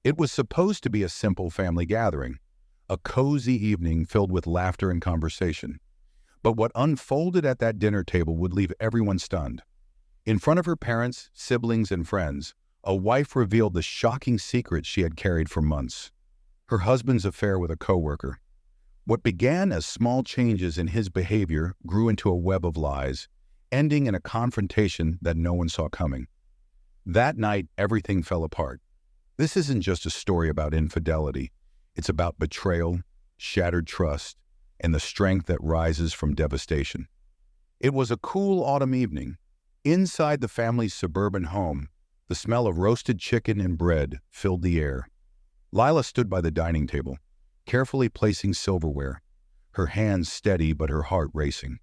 It was supposed to be a simple family gathering, a cozy evening filled with laughter and conversation. But what unfolded at that dinner table would leave everyone stunned. In front of her parents, siblings, and friends, a wife revealed the shocking secret she had carried for months: her husband's affair with a coworker. What began as small changes in his behavior grew into a web of lies, ending in a confrontation that no one saw coming. That night, everything fell apart. This isn't just a story about infidelity. It's about betrayal, shattered trust, and the strength that rises from devastation. It was a cool autumn evening. Inside the family's suburban home, the smell of roasted chicken and bread filled the air. Lila stood by the dining table, carefully placing silverware, her hands steady but her heart racing.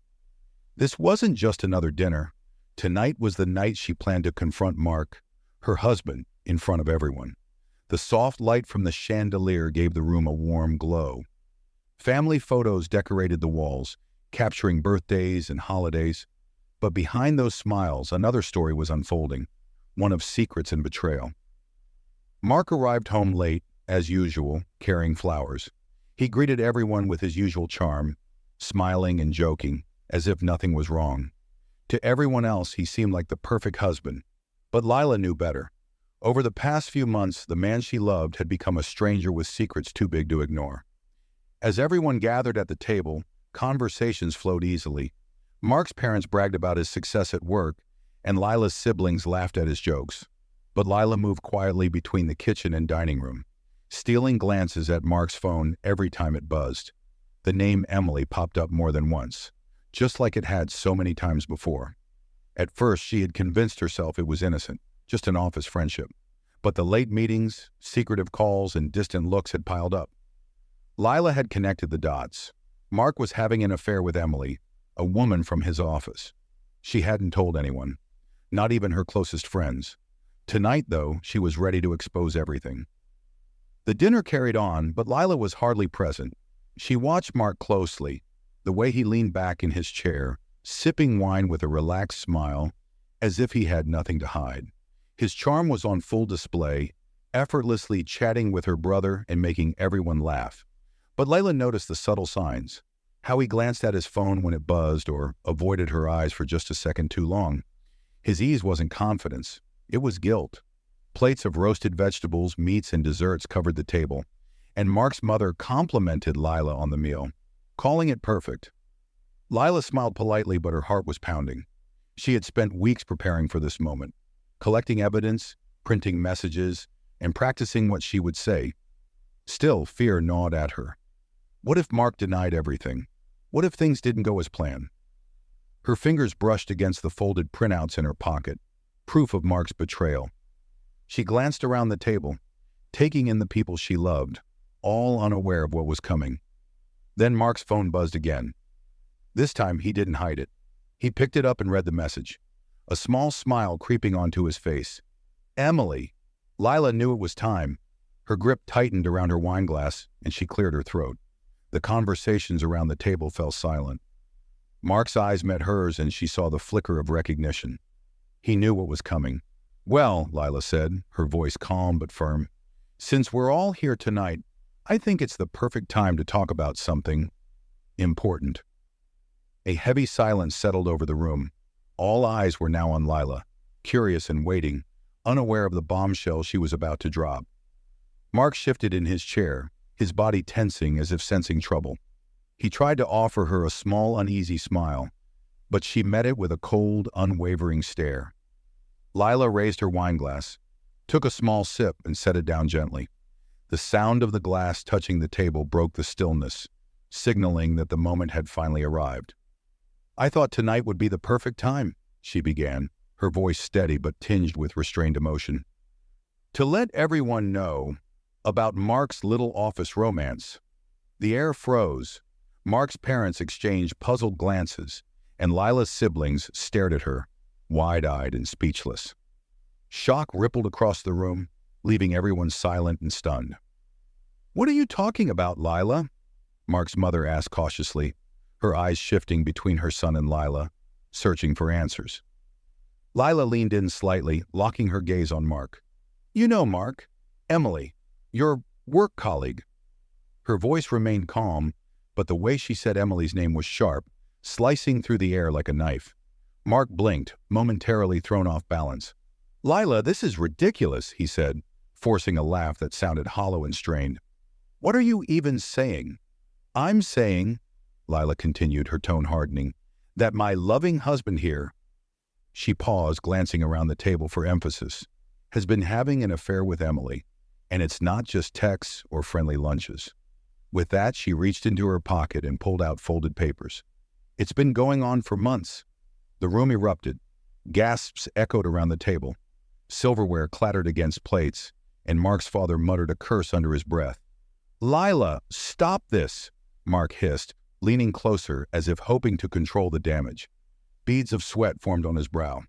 This wasn't just another dinner. Tonight was the night she planned to confront Mark, her husband, in front of everyone. The soft light from the chandelier gave the room a warm glow. Family photos decorated the walls, capturing birthdays and holidays. But behind those smiles, another story was unfolding, one of secrets and betrayal. Mark arrived home late, as usual, carrying flowers. He greeted everyone with his usual charm, smiling and joking, as if nothing was wrong. To everyone else, he seemed like the perfect husband. But Lila knew better. Over the past few months, the man she loved had become a stranger with secrets too big to ignore. As everyone gathered at the table, conversations flowed easily. Mark's parents bragged about his success at work, and Lila's siblings laughed at his jokes. But Lila moved quietly between the kitchen and dining room, stealing glances at Mark's phone every time it buzzed. The name Emily popped up more than once, just like it had so many times before. At first, she had convinced herself it was innocent, just an office friendship. But the late meetings, secretive calls, and distant looks had piled up. Lila had connected the dots. Mark was having an affair with Emily, a woman from his office. She hadn't told anyone, not even her closest friends. Tonight, though, she was ready to expose everything. The dinner carried on, but Lila was hardly present. She watched Mark closely, the way he leaned back in his chair, sipping wine with a relaxed smile, as if he had nothing to hide. His charm was on full display, effortlessly chatting with her brother and making everyone laugh. But Lila noticed the subtle signs, how he glanced at his phone when it buzzed or avoided her eyes for just a second too long. His ease wasn't confidence, it was guilt. Plates of roasted vegetables, meats, and desserts covered the table, and Mark's mother complimented Lila on the meal, calling it perfect. Lila smiled politely, but her heart was pounding. She had spent weeks preparing for this moment, collecting evidence, printing messages, and practicing what she would say. Still, fear gnawed at her. What if Mark denied everything? What if things didn't go as planned? Her fingers brushed against the folded printouts in her pocket, proof of Mark's betrayal. She glanced around the table, taking in the people she loved, all unaware of what was coming. Then Mark's phone buzzed again. This time, he didn't hide it. He picked it up and read the message, a small smile creeping onto his face. Emily! Lila knew it was time. Her grip tightened around her wine glass, and she cleared her throat. The conversations around the table fell silent. Mark's eyes met hers, and she saw the flicker of recognition. He knew what was coming. Well, Lila said, her voice calm but firm, since we're all here tonight, I think it's the perfect time to talk about something important. A heavy silence settled over the room. All eyes were now on Lila, curious and waiting, unaware of the bombshell she was about to drop. Mark shifted in his chair, his body tensing as if sensing trouble. He tried to offer her a small, uneasy smile, but she met it with a cold, unwavering stare. Lila raised her wine glass, took a small sip, and set it down gently. The sound of the glass touching the table broke the stillness, signaling that the moment had finally arrived. I thought tonight would be the perfect time, she began, her voice steady but tinged with restrained emotion, to let everyone know about Mark's little office romance. The air froze. Mark's parents exchanged puzzled glances, and Lila's siblings stared at her, wide-eyed and speechless. Shock rippled across the room, leaving everyone silent and stunned. What are you talking about, Lila? Mark's mother asked cautiously, her eyes shifting between her son and Lila, searching for answers. Lila leaned in slightly, locking her gaze on Mark. You know Mark. Emily. Your work colleague." Her voice remained calm, but the way she said Emily's name was sharp, slicing through the air like a knife. Mark blinked, momentarily thrown off balance. "Lila, this is ridiculous," he said, forcing a laugh that sounded hollow and strained. "What are you even saying?" "I'm saying," Lila continued, her tone hardening, "that my loving husband here," she paused, glancing around the table for emphasis, "has been having an affair with Emily, and it's not just texts or friendly lunches." With that, she reached into her pocket and pulled out folded papers. "It's been going on for months." The room erupted. Gasps echoed around the table. Silverware clattered against plates, and Mark's father muttered a curse under his breath. "Lila, stop this," Mark hissed, leaning closer as if hoping to control the damage. Beads of sweat formed on his brow.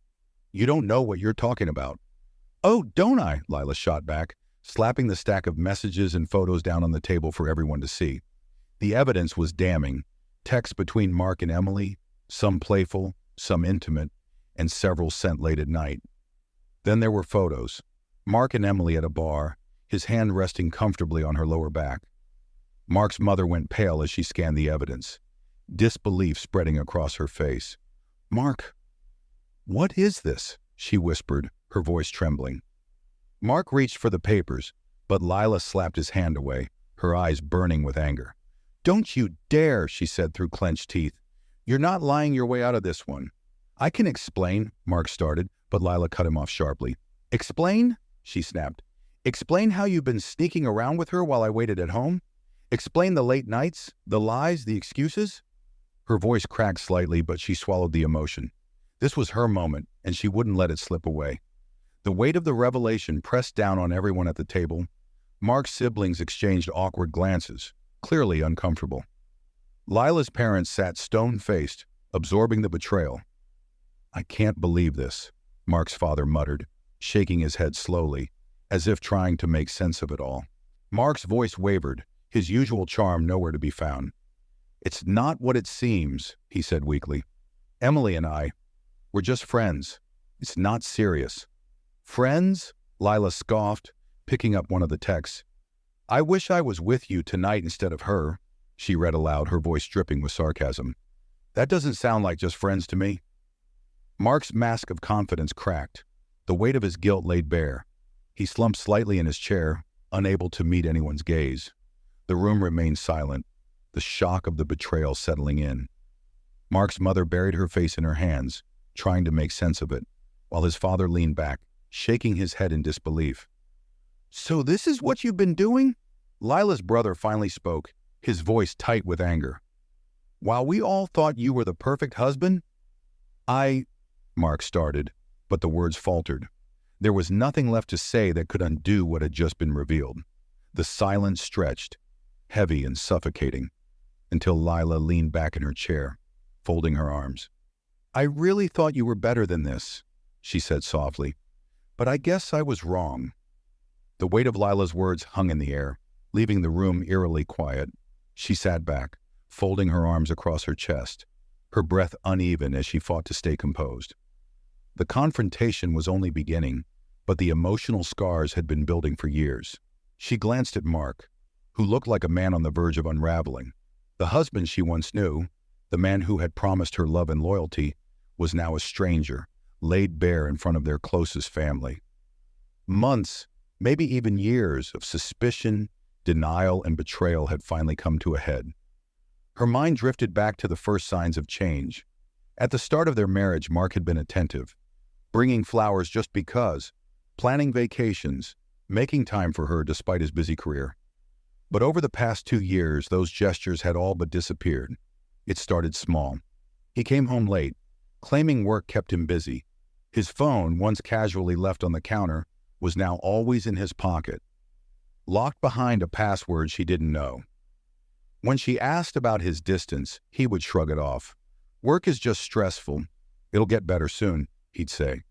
"You don't know what you're talking about." "Oh, don't I?" Lila shot back, slapping the stack of messages and photos down on the table for everyone to see. The evidence was damning. Texts between Mark and Emily, some playful, some intimate, and several sent late at night. Then there were photos. Mark and Emily at a bar, his hand resting comfortably on her lower back. Mark's mother went pale as she scanned the evidence, disbelief spreading across her face. "Mark, what is this?" she whispered, her voice trembling. Mark reached for the papers, but Lila slapped his hand away, her eyes burning with anger. "Don't you dare," she said through clenched teeth. "You're not lying your way out of this one." "I can explain," Mark started, but Lila cut him off sharply. "Explain?" she snapped. "Explain how you've been sneaking around with her while I waited at home? Explain the late nights, the lies, the excuses?" Her voice cracked slightly, but she swallowed the emotion. This was her moment, and she wouldn't let it slip away. The weight of the revelation pressed down on everyone at the table. Mark's siblings exchanged awkward glances, clearly uncomfortable. Lila's parents sat stone-faced, absorbing the betrayal. "I can't believe this," Mark's father muttered, shaking his head slowly, as if trying to make sense of it all. Mark's voice wavered, his usual charm nowhere to be found. "It's not what it seems," he said weakly. "Emily and I, we're just friends. It's not serious." "Friends?" Lila scoffed, picking up one of the texts. "I wish I was with you tonight instead of her," she read aloud, her voice dripping with sarcasm. "That doesn't sound like just friends to me." Mark's mask of confidence cracked. The weight of his guilt laid bare. He slumped slightly in his chair, unable to meet anyone's gaze. The room remained silent, the shock of the betrayal settling in. Mark's mother buried her face in her hands, trying to make sense of it, while his father leaned back, shaking his head in disbelief. "So this is what you've been doing?" Lila's brother finally spoke, his voice tight with anger. "While we all thought you were the perfect husband?" Mark started, but the words faltered. There was nothing left to say that could undo what had just been revealed. The silence stretched, heavy and suffocating, until Lila leaned back in her chair, folding her arms. "I really thought you were better than this," she said softly, "but I guess I was wrong." The weight of Lila's words hung in the air, leaving the room eerily quiet. She sat back, folding her arms across her chest, her breath uneven as she fought to stay composed. The confrontation was only beginning, but the emotional scars had been building for years. She glanced at Mark, who looked like a man on the verge of unraveling. The husband she once knew, the man who had promised her love and loyalty, was now a stranger, laid bare in front of their closest family. Months, maybe even years, of suspicion, denial, and betrayal had finally come to a head. Her mind drifted back to the first signs of change. At the start of their marriage, Mark had been attentive, bringing flowers just because, planning vacations, making time for her despite his busy career. But over the past 2 years, those gestures had all but disappeared. It started small. He came home late, claiming work kept him busy. His phone, once casually left on the counter, was now always in his pocket, locked behind a password she didn't know. When she asked about his distance, he would shrug it off. "Work is just stressful. It'll get better soon," he'd say.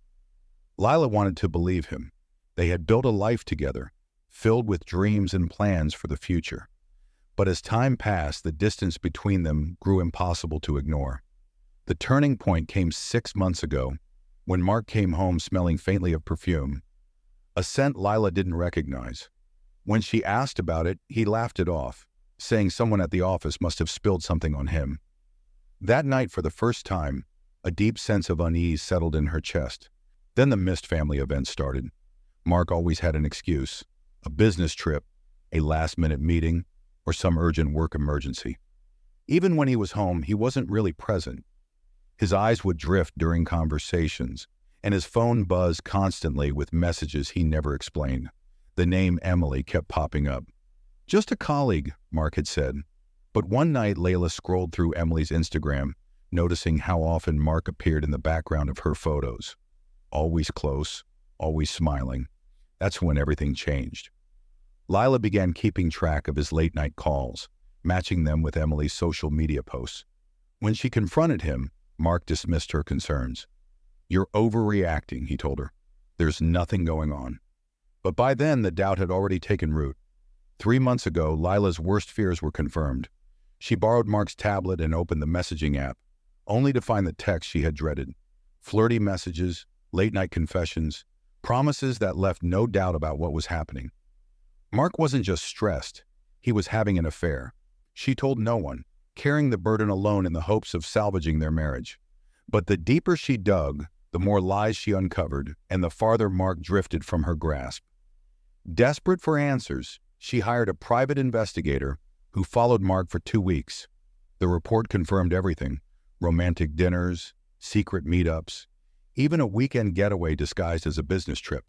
Lila wanted to believe him. They had built a life together, filled with dreams and plans for the future. But as time passed, the distance between them grew impossible to ignore. The turning point came 6 months ago, when Mark came home smelling faintly of perfume, a scent Lila didn't recognize. When she asked about it, he laughed it off, saying someone at the office must have spilled something on him. That night, for the first time, a deep sense of unease settled in her chest. Then the Mist family event started. Mark always had an excuse: a business trip, a last-minute meeting, or some urgent work emergency. Even when he was home, he wasn't really present. His eyes would drift during conversations, and his phone buzzed constantly with messages he never explained. The name Emily kept popping up. "Just a colleague," Mark had said. But one night, Lila scrolled through Emily's Instagram, noticing how often Mark appeared in the background of her photos. Always close, always smiling. That's when everything changed. Lila began keeping track of his late-night calls, matching them with Emily's social media posts. When she confronted him, Mark dismissed her concerns. "You're overreacting," he told her. "There's nothing going on." But by then, the doubt had already taken root. 3 months ago, Lila's worst fears were confirmed. She borrowed Mark's tablet and opened the messaging app, only to find the text she had dreaded. Flirty messages, late-night confessions, promises that left no doubt about what was happening. Mark wasn't just stressed, he was having an affair. She told no one, carrying the burden alone in the hopes of salvaging their marriage. But the deeper she dug, the more lies she uncovered, and the farther Mark drifted from her grasp. Desperate for answers, she hired a private investigator who followed Mark for 2 weeks. The report confirmed everything: romantic dinners, secret meetups, even a weekend getaway disguised as a business trip.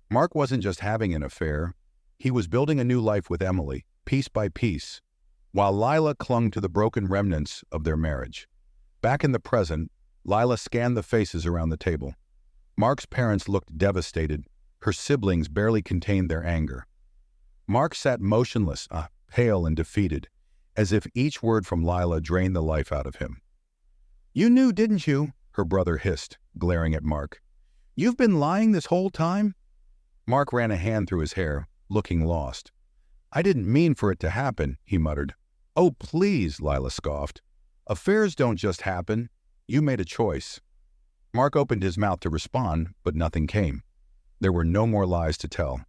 Mark wasn't just having an affair, he was building a new life with Emily, piece by piece, while Lila clung to the broken remnants of their marriage. Back in the present, Lila scanned the faces around the table. Mark's parents looked devastated. Her siblings barely contained their anger. Mark sat motionless, pale and defeated, as if each word from Lila drained the life out of him. "You knew, didn't you?" her brother hissed, glaring at Mark. "You've been lying this whole time?" Mark ran a hand through his hair, looking lost. "I didn't mean for it to happen," he muttered. "Oh, please," Lila scoffed. "Affairs don't just happen. You made a choice." Mark opened his mouth to respond, but nothing came. There were no more lies to tell.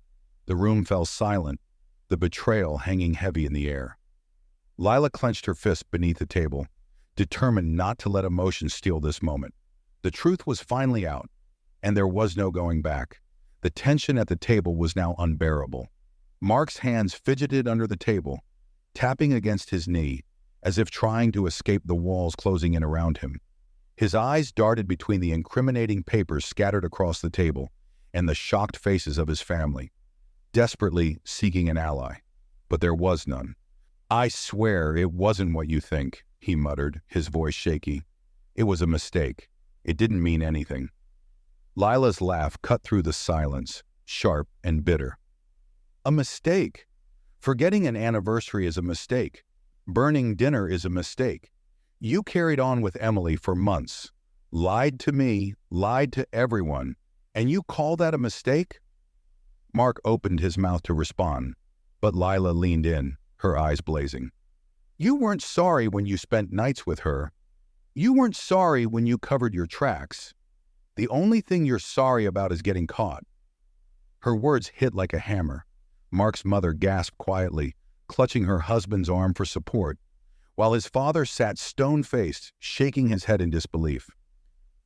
The room fell silent, the betrayal hanging heavy in the air. Lila clenched her fist beneath the table, determined not to let emotion steal this moment. The truth was finally out, and there was no going back. The tension at the table was now unbearable. Mark's hands fidgeted under the table, tapping against his knee, as if trying to escape the walls closing in around him. His eyes darted between the incriminating papers scattered across the table and the shocked faces of his family, desperately seeking an ally. But there was none. "I swear it wasn't what you think," he muttered, his voice shaky. "It was a mistake. It didn't mean anything." Lila's laugh cut through the silence, sharp and bitter. "A mistake? Forgetting an anniversary is a mistake. Burning dinner is a mistake. You carried on with Emily for months, lied to me, lied to everyone, and you call that a mistake?" Mark opened his mouth to respond, but Lila leaned in, her eyes blazing. "You weren't sorry when you spent nights with her. You weren't sorry when you covered your tracks. The only thing you're sorry about is getting caught." Her words hit like a hammer. Mark's mother gasped quietly, clutching her husband's arm for support, while his father sat stone-faced, shaking his head in disbelief.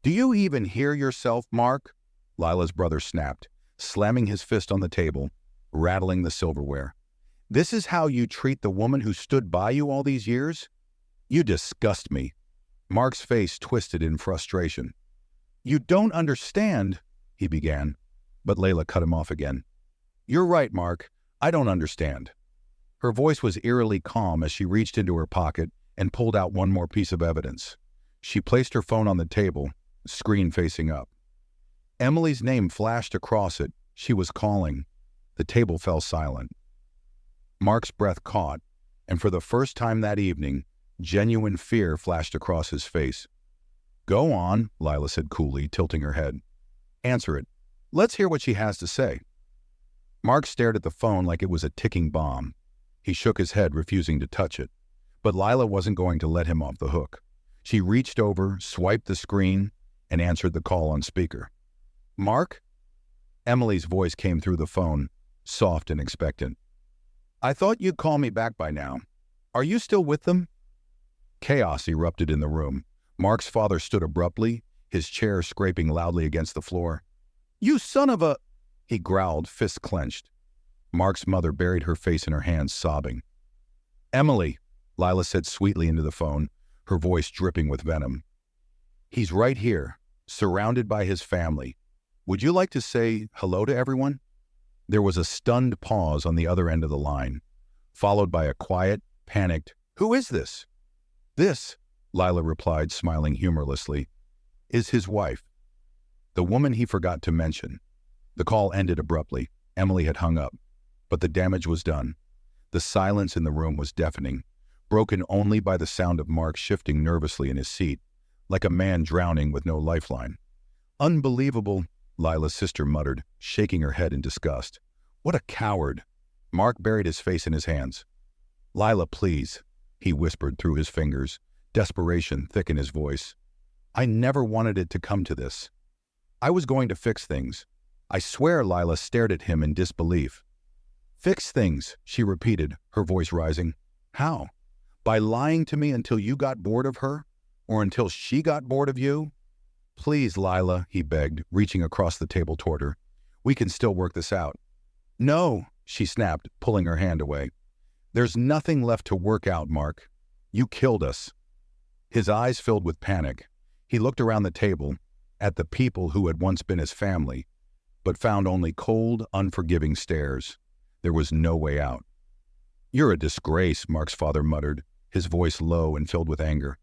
"Do you even hear yourself, Mark?" Lila's brother snapped, slamming his fist on the table, rattling the silverware. "This is how you treat the woman who stood by you all these years? You disgust me." Mark's face twisted in frustration. "You don't understand," he began, but Lila cut him off again. "You're right, Mark. I don't understand." Her voice was eerily calm as she reached into her pocket and pulled out one more piece of evidence. She placed her phone on the table, screen facing up. Emily's name flashed across it. She was calling. The table fell silent. Mark's breath caught, and for the first time that evening, genuine fear flashed across his face. "Go on," Lila said coolly, tilting her head. "Answer it. Let's hear what she has to say." Mark stared at the phone like it was a ticking bomb. He shook his head, refusing to touch it. But Lila wasn't going to let him off the hook. She reached over, swiped the screen, and answered the call on speaker. "Mark?" Emily's voice came through the phone, soft and expectant. "I thought you'd call me back by now. Are you still with them?" Chaos erupted in the room. Mark's father stood abruptly, his chair scraping loudly against the floor. "You son of a—" he growled, fists clenched. Mark's mother buried her face in her hands, sobbing. "Emily," Lila said sweetly into the phone, her voice dripping with venom. "He's right here, surrounded by his family. Would you like to say hello to everyone?" There was a stunned pause on the other end of the line, followed by a quiet, panicked, "Who is this?" "This," Lila replied, smiling humorlessly, "is his wife." The woman he forgot to mention. The call ended abruptly. Emily had hung up. But the damage was done. The silence in the room was deafening, broken only by the sound of Mark shifting nervously in his seat, like a man drowning with no lifeline. "Unbelievable," Lila's sister muttered, shaking her head in disgust. "What a coward." Mark buried his face in his hands. "Lila, please," he whispered through his fingers, desperation thick in his voice. "I never wanted it to come to this. I was going to fix things." I swear Lila stared at him in disbelief. "Fix things," she repeated, her voice rising. "How? By lying to me until you got bored of her? Or until she got bored of you?" "Please, Lila," he begged, reaching across the table toward her. "We can still work this out." "No," she snapped, pulling her hand away. "There's nothing left to work out, Mark. You killed us." His eyes filled with panic. He looked around the table, at the people who had once been his family, but found only cold, unforgiving stares. There was no way out. "You're a disgrace," Mark's father muttered, his voice low and filled with anger.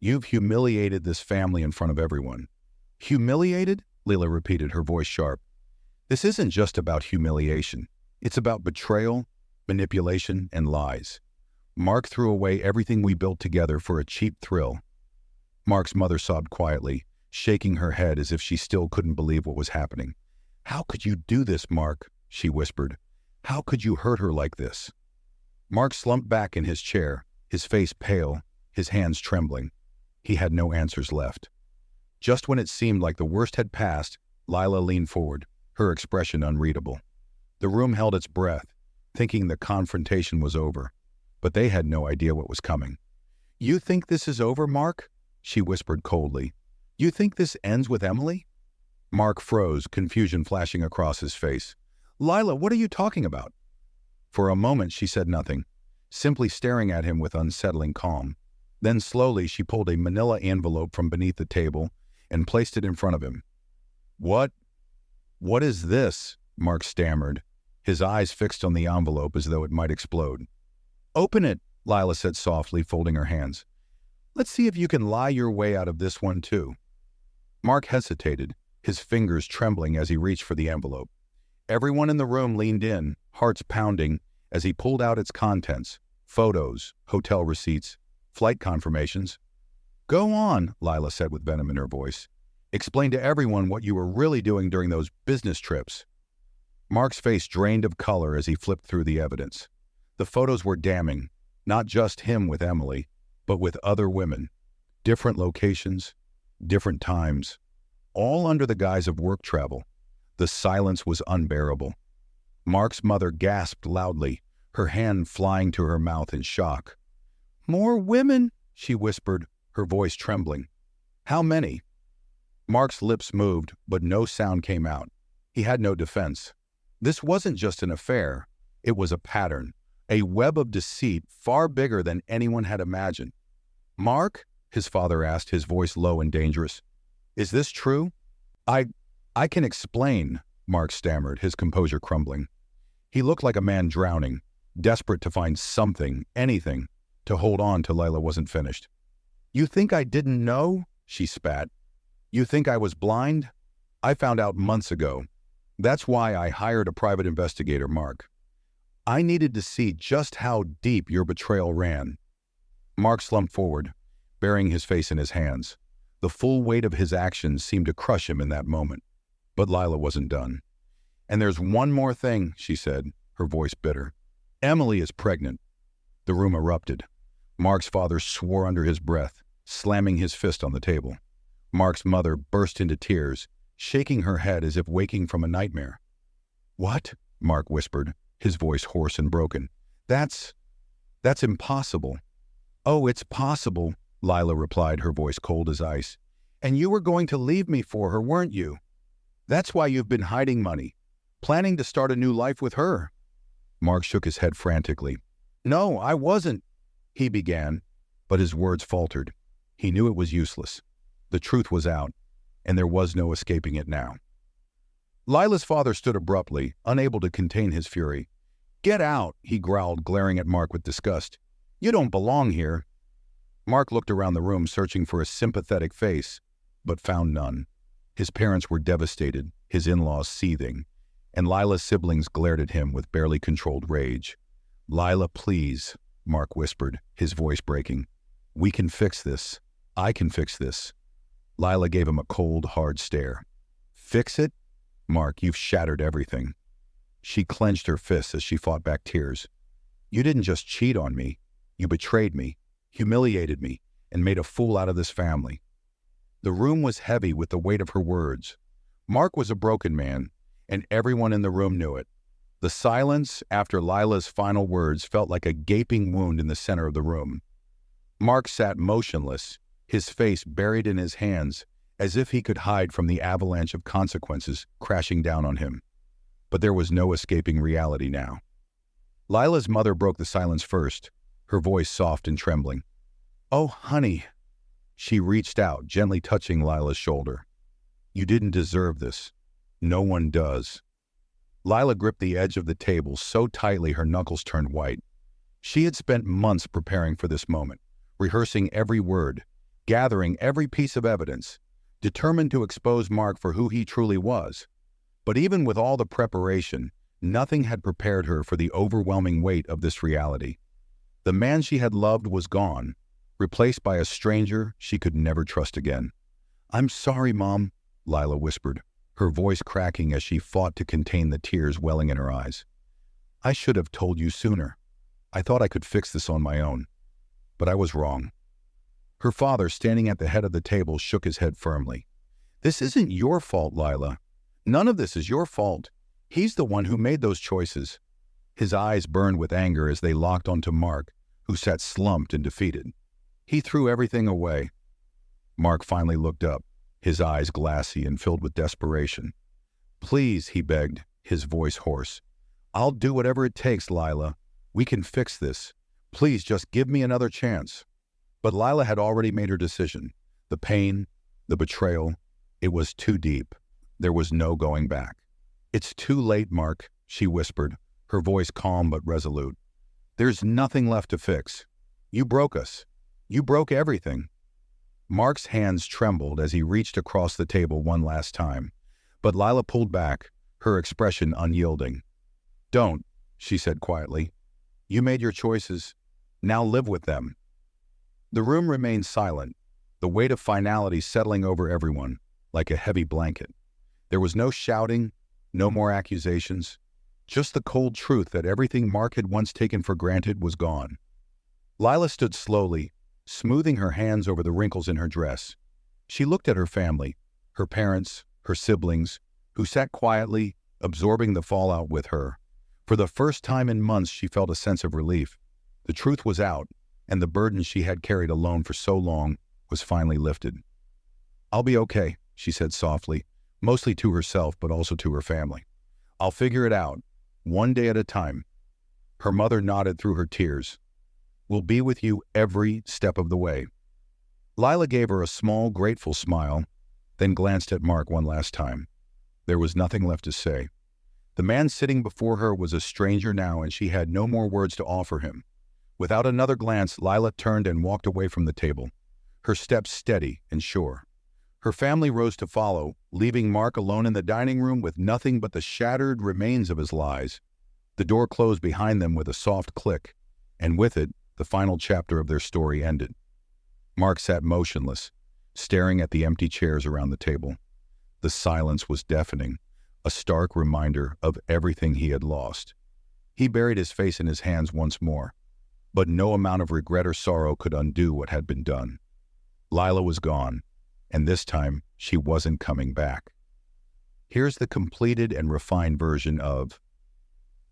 "You've humiliated this family in front of everyone." "Humiliated?" Lila repeated, her voice sharp. "This isn't just about humiliation. It's about betrayal, manipulation, and lies. Mark threw away everything we built together for a cheap thrill." Mark's mother sobbed quietly, shaking her head as if she still couldn't believe what was happening. "How could you do this, Mark?" she whispered. "How could you hurt her like this?" Mark slumped back in his chair, his face pale, his hands trembling. He had no answers left. Just when it seemed like the worst had passed, Lila leaned forward, her expression unreadable. The room held its breath, thinking the confrontation was over, but they had no idea what was coming. "You think this is over, Mark?" she whispered coldly. "You think this ends with Emily?" Mark froze, confusion flashing across his face. "Lila, what are you talking about?" For a moment she said nothing, simply staring at him with unsettling calm. Then slowly she pulled a manila envelope from beneath the table and placed it in front of him. What is this?" Mark stammered, his eyes fixed on the envelope as though it might explode. "Open it," Lila said softly, folding her hands. "Let's see if you can lie your way out of this one too." Mark hesitated, his fingers trembling as he reached for the envelope. Everyone in the room leaned in, hearts pounding, as he pulled out its contents: photos, hotel receipts, flight confirmations. "Go on," Lila said with venom in her voice. "Explain to everyone what you were really doing during those business trips." Mark's face drained of color as he flipped through the evidence. The photos were damning, not just him with Emily, but with other women. Different locations, different times, all under the guise of work travel. The silence was unbearable. Mark's mother gasped loudly, her hand flying to her mouth in shock. "More women?" she whispered, her voice trembling. "How many?" Mark's lips moved, but no sound came out. He had no defense. This wasn't just an affair. It was a pattern, a web of deceit far bigger than anyone had imagined. "Mark?" his father asked, his voice low and dangerous. "Is this true?" I can explain," Mark stammered, his composure crumbling. He looked like a man drowning, desperate to find something, anything, to hold on till Lila wasn't finished. "You think I didn't know?" she spat. "You think I was blind? I found out months ago. That's why I hired a private investigator, Mark. I needed to see just how deep your betrayal ran." Mark slumped forward, burying his face in his hands. The full weight of his actions seemed to crush him in that moment. But Lila wasn't done. "And there's one more thing," she said, her voice bitter. "Emily is pregnant." The room erupted. Mark's father swore under his breath, slamming his fist on the table. Mark's mother burst into tears, shaking her head as if waking from a nightmare. "What?" Mark whispered, his voice hoarse and broken. That's impossible." "Oh, it's possible," Lila replied, her voice cold as ice. "And you were going to leave me for her, weren't you? That's why you've been hiding money, planning to start a new life with her." Mark shook his head frantically. "No, I wasn't," he began, but his words faltered. He knew it was useless. The truth was out, and there was no escaping it now. Lila's father stood abruptly, unable to contain his fury. "Get out," he growled, glaring at Mark with disgust. "You don't belong here." Mark looked around the room, searching for a sympathetic face, but found none. His parents were devastated, his in-laws seething, and Lila's siblings glared at him with barely controlled rage. "Lila, please," Mark whispered, his voice breaking. "We can fix this. I can fix this." Lila gave him a cold, hard stare. "Fix it? Mark, you've shattered everything." She clenched her fists as she fought back tears. "You didn't just cheat on me. You betrayed me, humiliated me, and made a fool out of this family." The room was heavy with the weight of her words. Mark was a broken man, and everyone in the room knew it. The silence after Lila's final words felt like a gaping wound in the center of the room. Mark sat motionless, his face buried in his hands, as if he could hide from the avalanche of consequences crashing down on him. But there was no escaping reality now. Lila's mother broke the silence first, her voice soft and trembling. "Oh, honey." She reached out, gently touching Lila's shoulder. "You didn't deserve this. No one does." Lila gripped the edge of the table so tightly her knuckles turned white. She had spent months preparing for this moment, rehearsing every word, gathering every piece of evidence, determined to expose Mark for who he truly was. But even with all the preparation, nothing had prepared her for the overwhelming weight of this reality. The man she had loved was gone, replaced by a stranger she could never trust again. "I'm sorry, Mom," Lila whispered, her voice cracking as she fought to contain the tears welling in her eyes. "I should have told you sooner. I thought I could fix this on my own. But I was wrong." Her father, standing at the head of the table, shook his head firmly. "This isn't your fault, Lila. None of this is your fault. He's the one who made those choices." His eyes burned with anger as they locked onto Mark, who sat slumped and defeated. "He threw everything away." Mark finally looked up, his eyes glassy and filled with desperation. "Please," he begged, his voice hoarse. "I'll do whatever it takes, Lila. We can fix this. Please just give me another chance." But Lila had already made her decision. The pain, the betrayal, it was too deep. There was no going back. "It's too late, Mark," she whispered, her voice calm but resolute. "There's nothing left to fix. You broke us. You broke everything." Mark's hands trembled as he reached across the table one last time, but Lila pulled back, her expression unyielding. "Don't," she said quietly. "You made your choices. Now live with them." The room remained silent, the weight of finality settling over everyone like a heavy blanket. There was no shouting, no more accusations, just the cold truth that everything Mark had once taken for granted was gone. Lila stood slowly, smoothing her hands over the wrinkles in her dress. She looked at her family, her parents, her siblings, who sat quietly, absorbing the fallout with her. For the first time in months, she felt a sense of relief. The truth was out, and the burden she had carried alone for so long was finally lifted. "I'll be okay," she said softly, mostly to herself but also to her family. "I'll figure it out, one day at a time." Her mother nodded through her tears. "We'll be with you every step of the way." Lila gave her a small, grateful smile, then glanced at Mark one last time. There was nothing left to say. The man sitting before her was a stranger now, and she had no more words to offer him. Without another glance, Lila turned and walked away from the table, her steps steady and sure. Her family rose to follow, leaving Mark alone in the dining room with nothing but the shattered remains of his lies. The door closed behind them with a soft click, and with it, the final chapter of their story ended. Mark sat motionless, staring at the empty chairs around the table. The silence was deafening, a stark reminder of everything he had lost. He buried his face in his hands once more, but no amount of regret or sorrow could undo what had been done. Lila was gone, and this time she wasn't coming back. Here's the completed and refined version of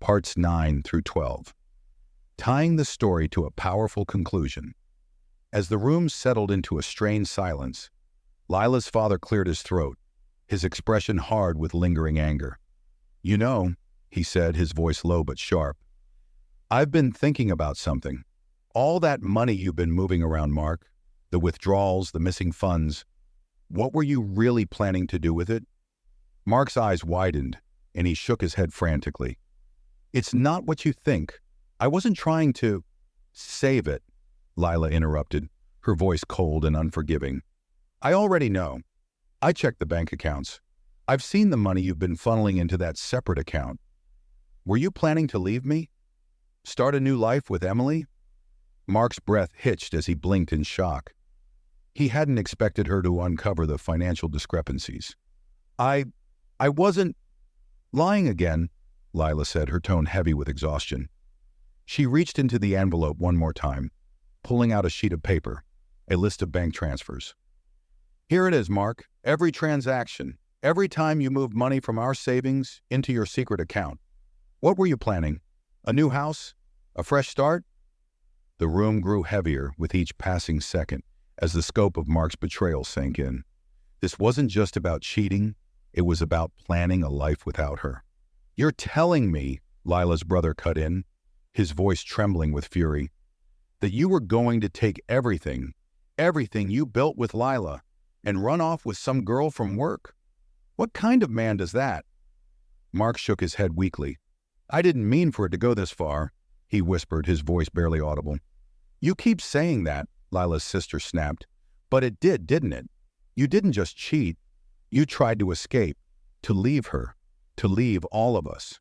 Parts 9 through 12. Tying the story to a powerful conclusion. As the room settled into a strained silence, Lila's father cleared his throat, his expression hard with lingering anger. "You know," he said, his voice low but sharp, "I've been thinking about something. All that money you've been moving around, Mark, the withdrawals, the missing funds, what were you really planning to do with it?" Mark's eyes widened, and he shook his head frantically. "It's not what you think. I wasn't trying to—" "Save it," Lila interrupted, her voice cold and unforgiving. "I already know. I checked the bank accounts. I've seen the money you've been funneling into that separate account. Were you planning to leave me? Start a new life with Emily?" Mark's breath hitched as he blinked in shock. He hadn't expected her to uncover the financial discrepancies. I wasn't lying again," Lila said, her tone heavy with exhaustion. She reached into the envelope one more time, pulling out a sheet of paper, a list of bank transfers. "Here it is, Mark. Every transaction, every time you moved money from our savings into your secret account. What were you planning? A new house? A fresh start?" The room grew heavier with each passing second as the scope of Mark's betrayal sank in. This wasn't just about cheating, it was about planning a life without her. "You're telling me," Lila's brother cut in, his voice trembling with fury, "that you were going to take everything you built with Lila, and run off with some girl from work? What kind of man does that?" Mark shook his head weakly. "I didn't mean for it to go this far," he whispered, his voice barely audible. "You keep saying that," Lila's sister snapped, "but it did, didn't it? You didn't just cheat. You tried to escape, to leave her, to leave all of us."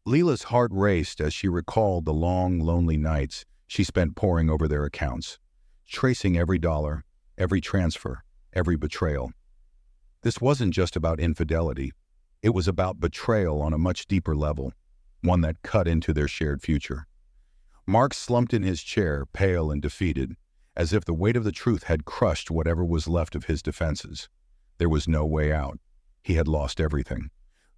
Lila's heart raced as she recalled the long, lonely nights she spent poring over their accounts, tracing every dollar, every transfer, every betrayal. This wasn't just about infidelity. It was about betrayal on a much deeper level, one that cut into their shared future. Mark slumped in his chair, pale and defeated, as if the weight of the truth had crushed whatever was left of his defenses. There was no way out. He had lost everything.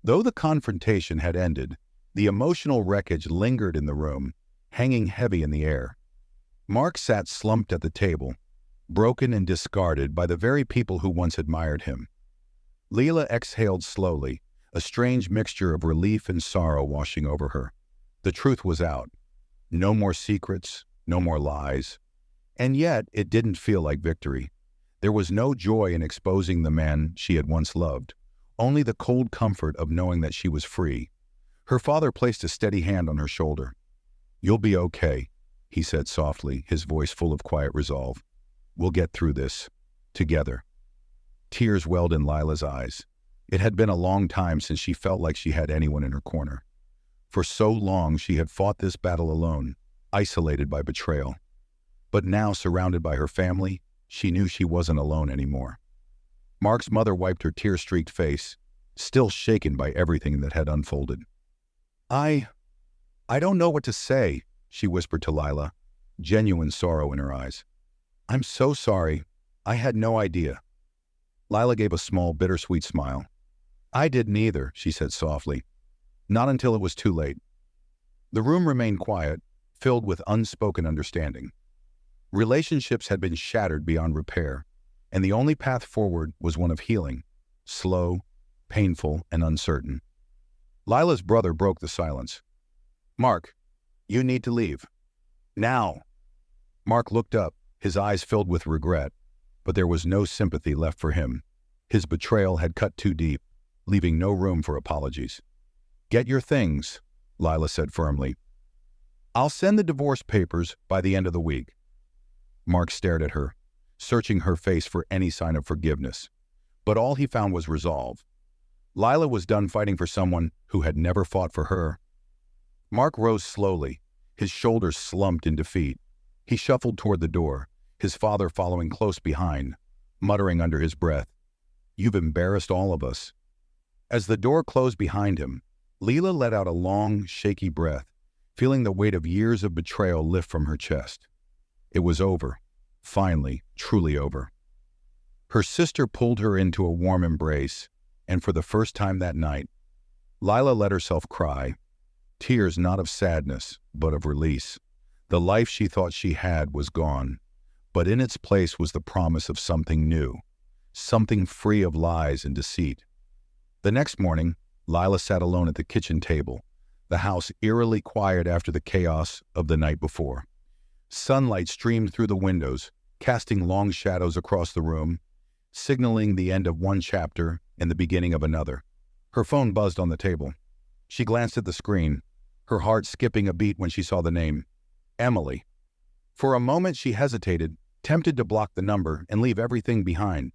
Though the confrontation had ended, the emotional wreckage lingered in the room, hanging heavy in the air. Mark sat slumped at the table, broken and discarded by the very people who once admired him. Lila exhaled slowly, a strange mixture of relief and sorrow washing over her. The truth was out. No more secrets, no more lies. And yet, it didn't feel like victory. There was no joy in exposing the man she had once loved, only the cold comfort of knowing that she was free. Her father placed a steady hand on her shoulder. "You'll be okay," he said softly, his voice full of quiet resolve. "We'll get through this. Together." Tears welled in Lila's eyes. It had been a long time since she felt like she had anyone in her corner. For so long she had fought this battle alone, isolated by betrayal. But now, surrounded by her family, she knew she wasn't alone anymore. Mark's mother wiped her tear-streaked face, still shaken by everything that had unfolded. I don't know what to say," she whispered to Lila, genuine sorrow in her eyes. "I'm so sorry. I had no idea." Lila gave a small, bittersweet smile. "I didn't either," she said softly. "Not until it was too late." The room remained quiet, filled with unspoken understanding. Relationships had been shattered beyond repair, and the only path forward was one of healing, slow, painful, and uncertain. Lila's brother broke the silence. "Mark, you need to leave. Now." Mark looked up, his eyes filled with regret, but there was no sympathy left for him. His betrayal had cut too deep, leaving no room for apologies. "Get your things," Lila said firmly. "I'll send the divorce papers by the end of the week." Mark stared at her, searching her face for any sign of forgiveness, but all he found was resolve. Lila was done fighting for someone who had never fought for her. Mark rose slowly, his shoulders slumped in defeat. He shuffled toward the door, his father following close behind, muttering under his breath, "You've embarrassed all of us." As the door closed behind him, Lila let out a long, shaky breath, feeling the weight of years of betrayal lift from her chest. It was over, finally, truly over. Her sister pulled her into a warm embrace, and for the first time that night, Lila let herself cry. tears not of sadness, but of release. The life she thought she had was gone, but in its place was the promise of something new, something free of lies and deceit. The next morning, Lila sat alone at the kitchen table, the house eerily quiet after the chaos of the night before. Sunlight streamed through the windows, casting long shadows across the room, signaling the end of one chapter and the beginning of another. Her phone buzzed on the table. She glanced at the screen, her heart skipping a beat when she saw the name, Emily. For a moment she hesitated, tempted to block the number and leave everything behind.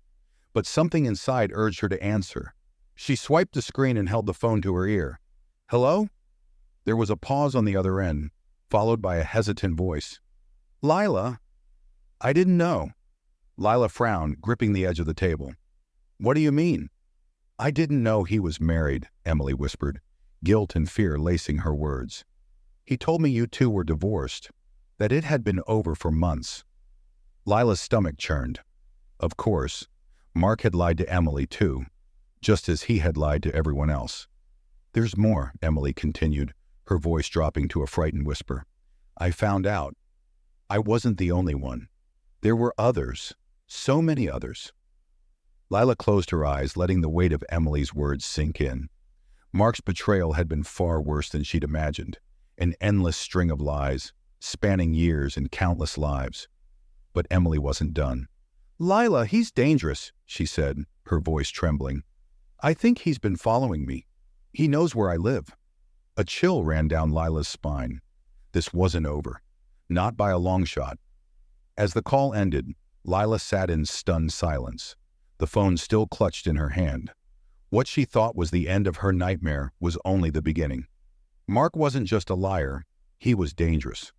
But something inside urged her to answer. She swiped the screen and held the phone to her ear. "Hello?" There was a pause on the other end, followed by a hesitant voice. "Lila?" "I didn't know." Lila frowned, gripping the edge of the table. "What do you mean?" "I didn't know he was married," Emily whispered, guilt and fear lacing her words. "He told me you two were divorced, that it had been over for months." Lila's stomach churned. Of course, Mark had lied to Emily too, just as he had lied to everyone else. "There's more," Emily continued, her voice dropping to a frightened whisper. "I found out. I wasn't the only one. There were others, so many others." Lila closed her eyes, letting the weight of Emily's words sink in. Mark's betrayal had been far worse than she'd imagined, an endless string of lies, spanning years and countless lives. But Emily wasn't done. "Lila, he's dangerous," she said, her voice trembling. "I think he's been following me. He knows where I live." A chill ran down Lila's spine. This wasn't over. Not by a long shot. As the call ended, Lila sat in stunned silence, the phone still clutched in her hand. What she thought was the end of her nightmare was only the beginning. Mark wasn't just a liar, he was dangerous.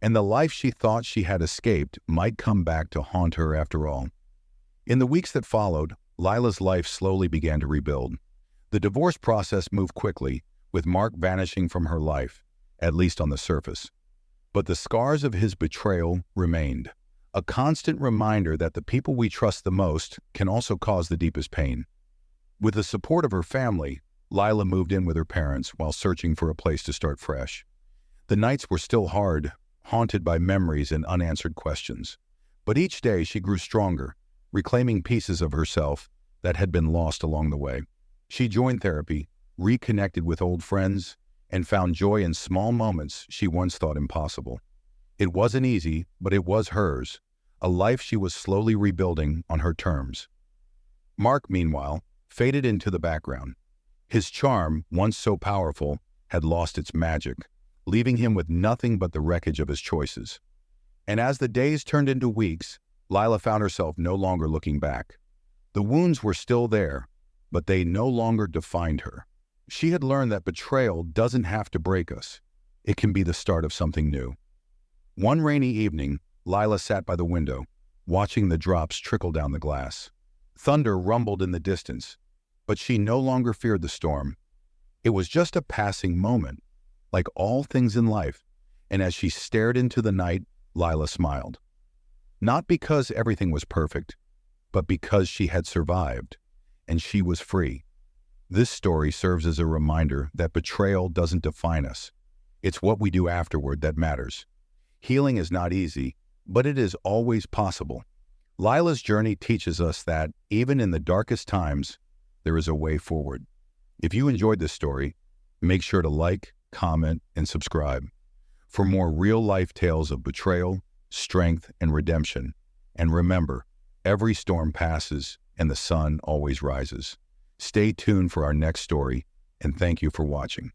And the life she thought she had escaped might come back to haunt her after all. In the weeks that followed, Lila's life slowly began to rebuild. The divorce process moved quickly, with Mark vanishing from her life, at least on the surface. But the scars of his betrayal remained, a constant reminder that the people we trust the most can also cause the deepest pain. With the support of her family, Lila moved in with her parents while searching for a place to start fresh. The nights were still hard, haunted by memories and unanswered questions. But each day she grew stronger, reclaiming pieces of herself that had been lost along the way. She joined therapy, reconnected with old friends, and found joy in small moments she once thought impossible. It wasn't easy, but it was hers, a life she was slowly rebuilding on her terms. Mark, meanwhile, faded into the background. His charm, once so powerful, had lost its magic, leaving him with nothing but the wreckage of his choices. And as the days turned into weeks, Lila found herself no longer looking back. The wounds were still there, but they no longer defined her. She had learned that betrayal doesn't have to break us. It can be the start of something new. One rainy evening, Lila sat by the window, watching the drops trickle down the glass. Thunder rumbled in the distance, but she no longer feared the storm. It was just a passing moment, like all things in life, and as she stared into the night, Lila smiled. Not because everything was perfect, but because she had survived, and she was free. This story serves as a reminder that betrayal doesn't define us. It's what we do afterward that matters. Healing is not easy, but it is always possible. Lila's journey teaches us that, even in the darkest times, there is a way forward. If you enjoyed this story, make sure to like, comment, and subscribe for more real-life tales of betrayal, strength, and redemption. And remember, every storm passes and the sun always rises. Stay tuned for our next story, and thank you for watching.